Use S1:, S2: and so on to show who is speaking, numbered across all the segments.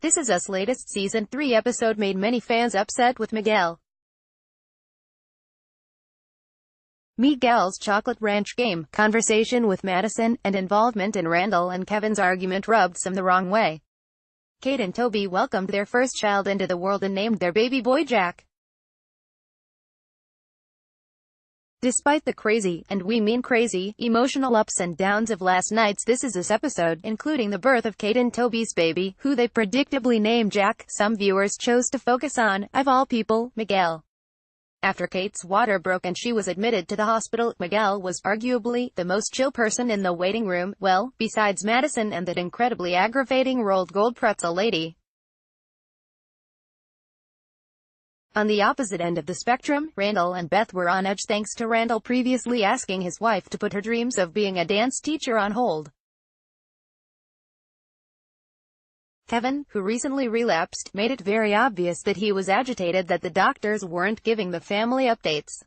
S1: This Is Us latest Season 3 episode made many fans upset with Miguel. Miguel's chocolate ranch game, conversation with Madison, and involvement in Randall and Kevin's argument rubbed some the wrong way. Kate and Toby welcomed their first child into the world and named their baby boy Jack. Despite the crazy, and we mean crazy, emotional ups and downs of last night's This Is Us episode, including the birth of Kate and Toby's baby, who they predictably named Jack, some viewers chose to focus on, of all people, Miguel. After Kate's water broke and she was admitted to the hospital, Miguel was, arguably, the most chill person in the waiting room, well, besides Madison and that incredibly aggravating rolled gold pretzel lady. On the opposite end of the spectrum, Randall and Beth were on edge thanks to Randall previously asking his wife to put her dreams of being a dance teacher on hold. Kevin, who recently relapsed, made it very obvious that he was agitated that the doctors weren't giving the family updates.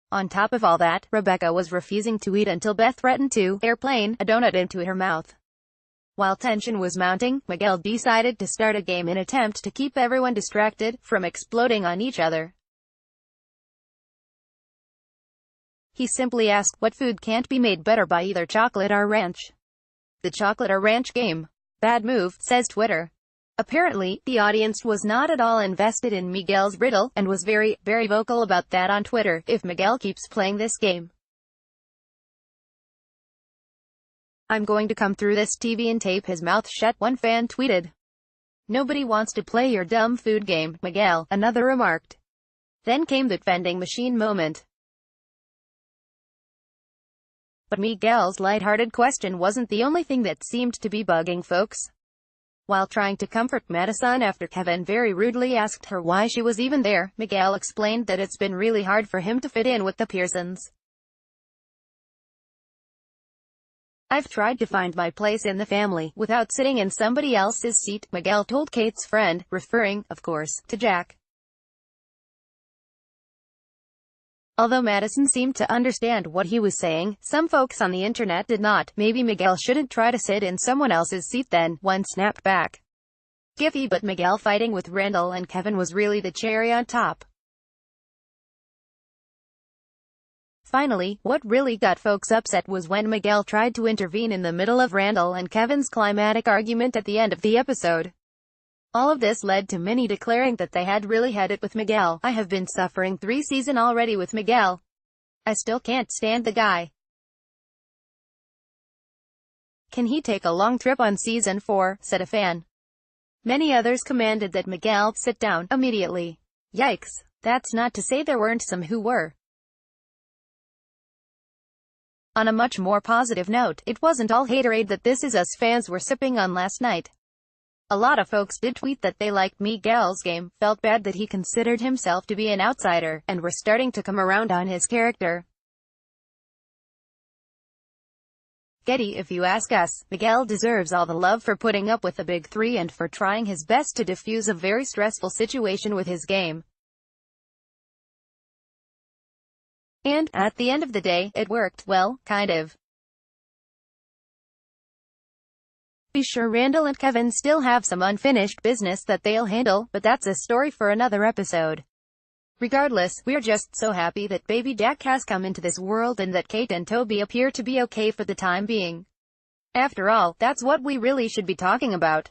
S1: On top of all that, Rebecca was refusing to eat until Beth threatened to airplane a donut into her mouth. While tension was mounting, Miguel decided to start a game in attempt to keep everyone distracted from exploding on each other. He simply asked, what food can't be made better by either chocolate or ranch? The chocolate or ranch game. Bad move, says Twitter. Apparently, the audience was not at all invested in Miguel's riddle, and was very, very vocal about that on Twitter. If Miguel keeps playing this game, I'm going to come through this TV and tape his mouth shut, one fan tweeted. Nobody wants to play your dumb food game, Miguel, another remarked. Then came the vending machine moment. But Miguel's lighthearted question wasn't the only thing that seemed to be bugging folks. While trying to comfort Madison after Kevin very rudely asked her why she was even there, Miguel explained that it's been really hard for him to fit in with the Pearsons. I've tried to find my place in the family, without sitting in somebody else's seat, Miguel told Kate's friend, referring, of course, to Jack. Although Madison seemed to understand what he was saying, some folks on the internet did not. Maybe Miguel shouldn't try to sit in someone else's seat then, one snapped back. Giphy, but Miguel fighting with Randall and Kevin was really the cherry on top. Finally, what really got folks upset was when Miguel tried to intervene in the middle of Randall and Kevin's climatic argument at the end of the episode. All of this led to many declaring that they had really had it with Miguel. I have been suffering 3 seasons already with Miguel. I still can't stand the guy. Can he take a long trip on season 4, said a fan. Many others commanded that Miguel sit down immediately. Yikes. That's not to say there weren't some who were. On a much more positive note, it wasn't all haterade that This Is Us fans were sipping on last night. A lot of folks did tweet that they liked Miguel's game, felt bad that he considered himself to be an outsider, and were starting to come around on his character. Getty, if you ask us, Miguel deserves all the love for putting up with the big three and for trying his best to defuse a very stressful situation with his game. And, at the end of the day, it worked, well, kind of. Be sure Randall and Kevin still have some unfinished business that they'll handle, but that's a story for another episode. Regardless, we're just so happy that baby Jack has come into this world and that Kate and Toby appear to be okay for the time being. After all, that's what we really should be talking about.